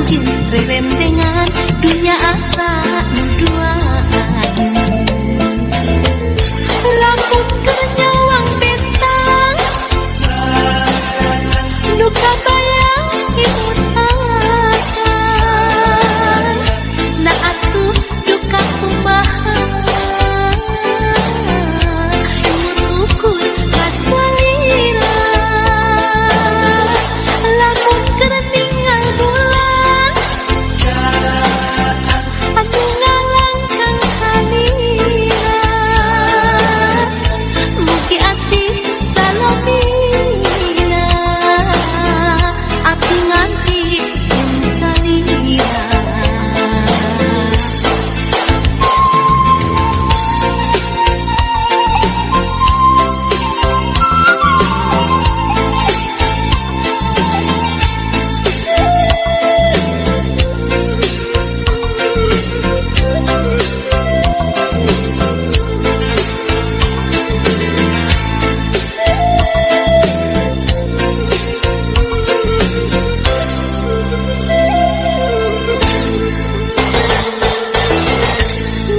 anjing rerendengan dunia asa nuduaan. Lamun kenyawang betang luka bayang imut akan na atuh duka kumaha imut ukur kasalila. Lamun keningal bulan anu ngalangkang salira mugi asih salamina api nganti jeung salira.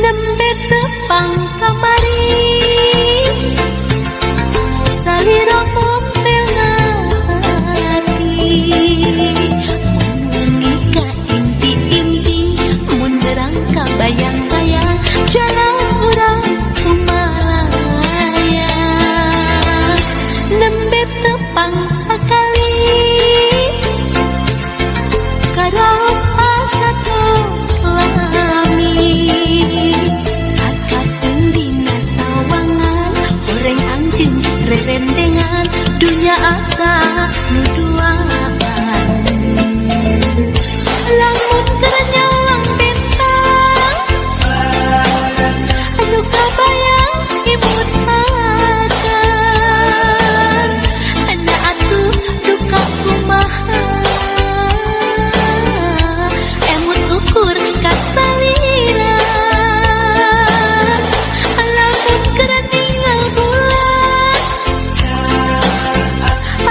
Nembe tepang kamari salira montel ngati mun ka impi-impi mun derang ka bayang-bayang jalan urang kumalaya. Nembe tepang sakali karaos asa tos lami sakapeung dina sawangan horeng anjeun rerendengan dunia asa nuduaan. Lamun kenyawang bentang anu kabayang imut akan na atuh duka kumaha emut ukur kasalira. Lamun keningal bulan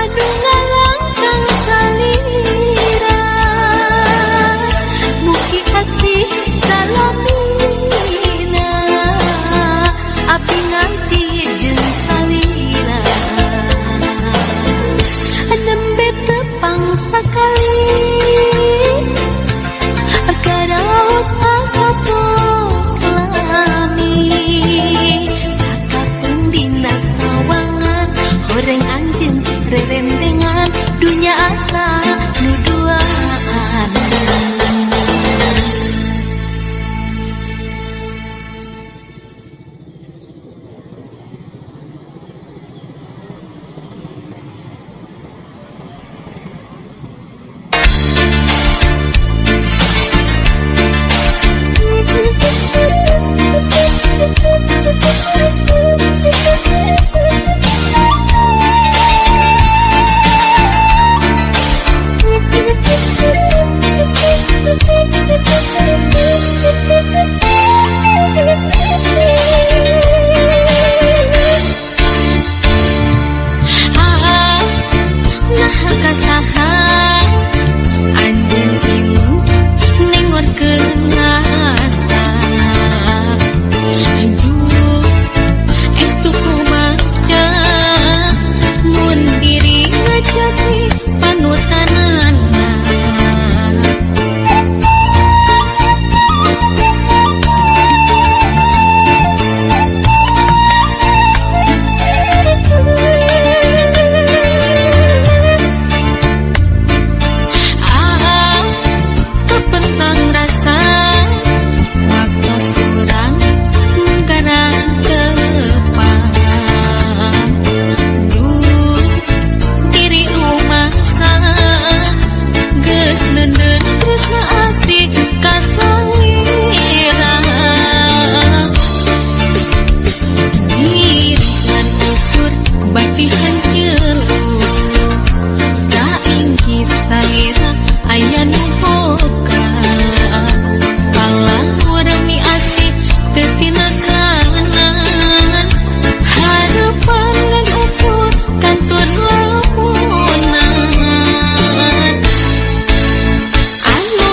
anu ngalangkang salira mugi asih salamina api nganti jeung salira. Nembe tepang sakali karaos asa tos lami sakapeung dina sawangan horeng anjeun rerendengan dunia asa nuduaan. Nah kasaha anjeun imut nengorkeun asa aduh estu kumaha mun diri ngajati panutanana. Kepentang rasa waktu surang garang kepang duh diri rumasa geus neundeun tresna asih ka salira. Diri ngan ukur batihan jeuh kainggi salira aya nu boga kalah urang mi asih teu tina kanan harapan lan ukur kantor lamunan anu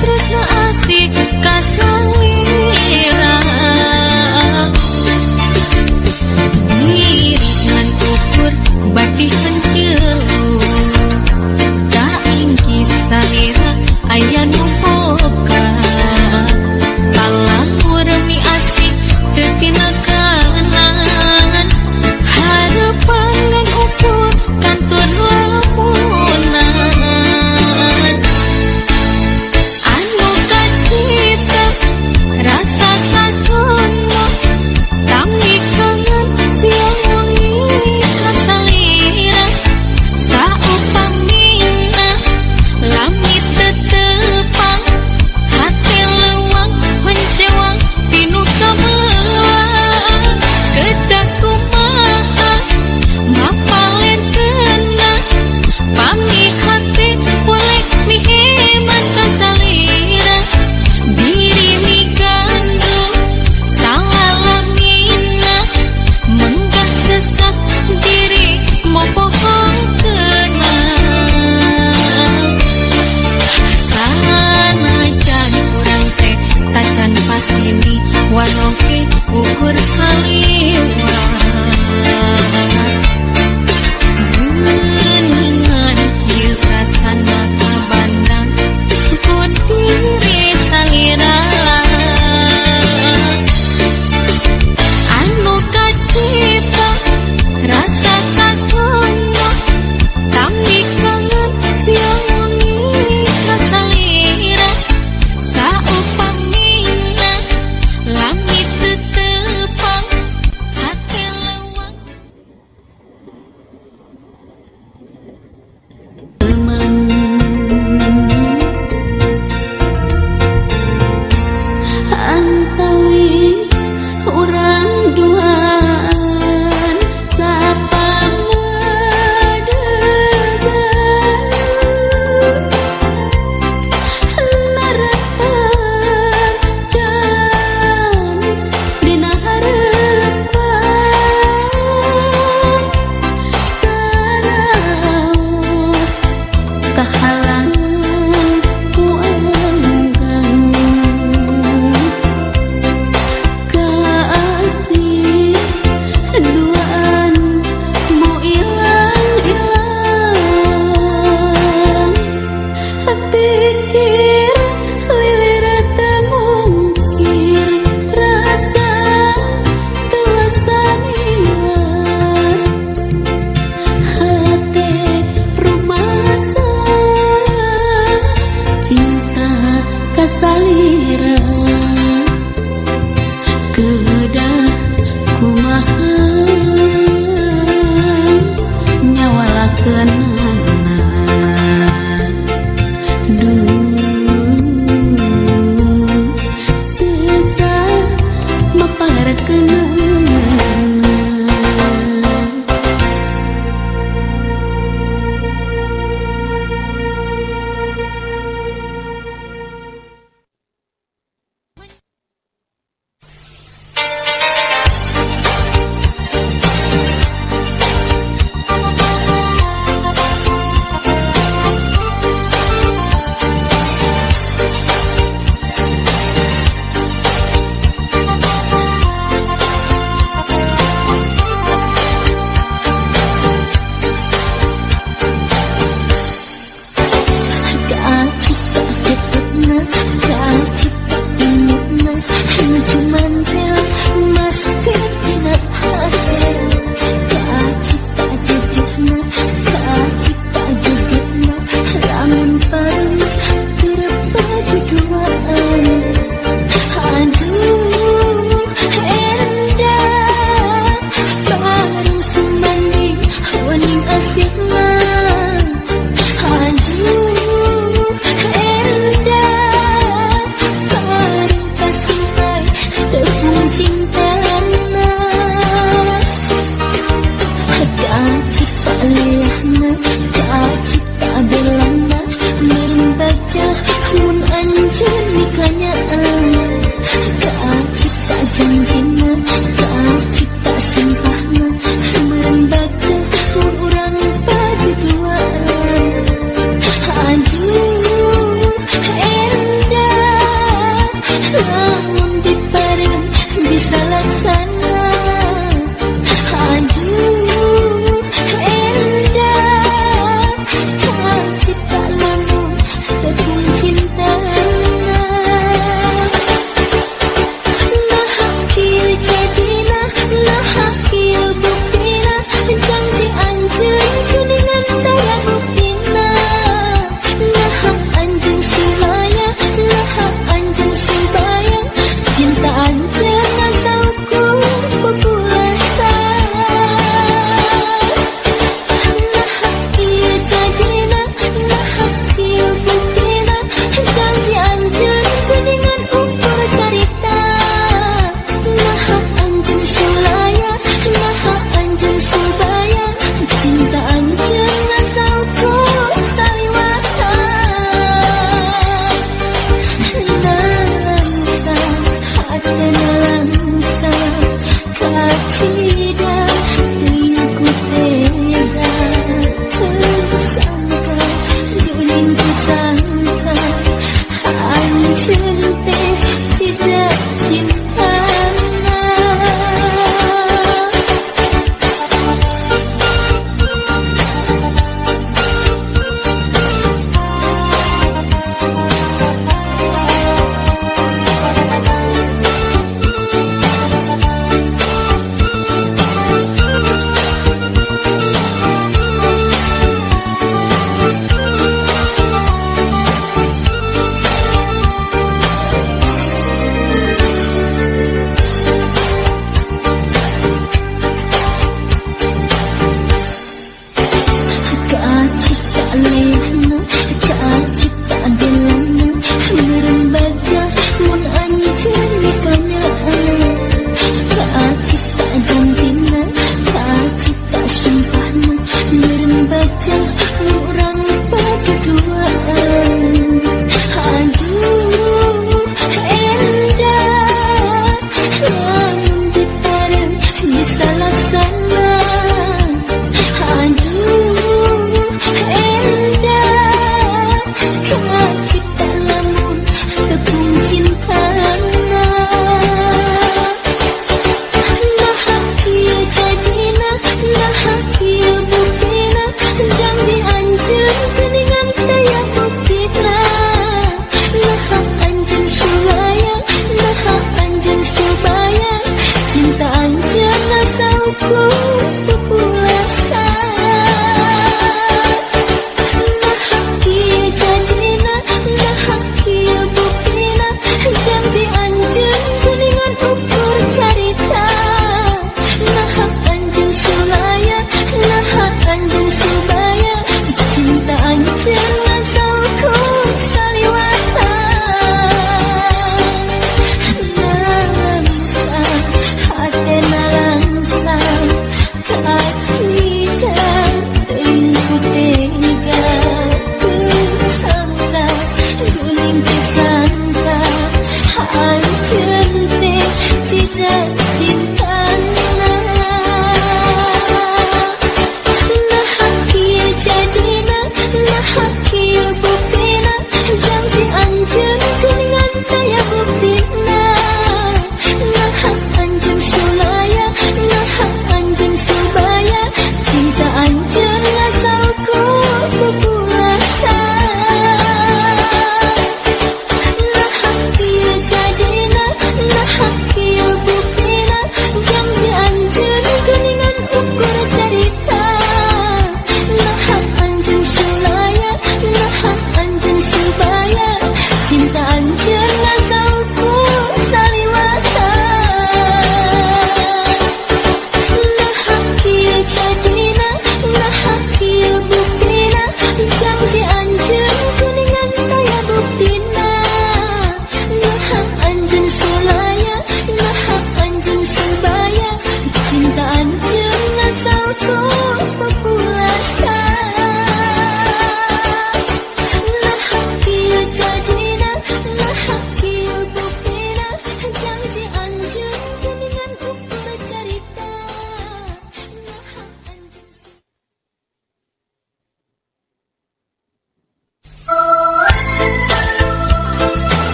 tresna asih kasalira mirip ngan ukur batih hancelu kaing salira aya nu boga palangur mi asih teu tinekanan harapan ngan ukur kantor lamunan anu kacipta rasa kasono tami kangen siang wengi kasalira saupamina langit tetepang hati leuwang mencewang tinu kamelang kedah kumaha mapalen kena pami hati boleh miheman kasalira diri mi gandung salalamina menggah sesak diri mau bohong kena sanajan urang teh tacan pasini wanoke ukur saliwa geuningan kieu rasana kabandang ku diri salira anu kacipta rasa kasono tami kangen siang wengi kasalira saupamina langit tetepang hati leuwang antawis urang duaan sapamadegan narepas jan dina harepan saraos kahalangan ku anggang kasih duaan mau ilang-ilang pikir lilir temungkir rasa kawasan hilang hati rumasa cinta kasalira kedah kumaha nyawalakeunana susah maparekeunana Aduh,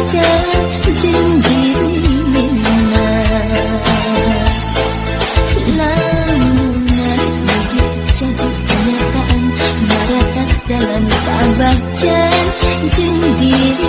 jalan jeung dirina lamunan lagi jadi kenyataan maratas jalan kabacan jeung diri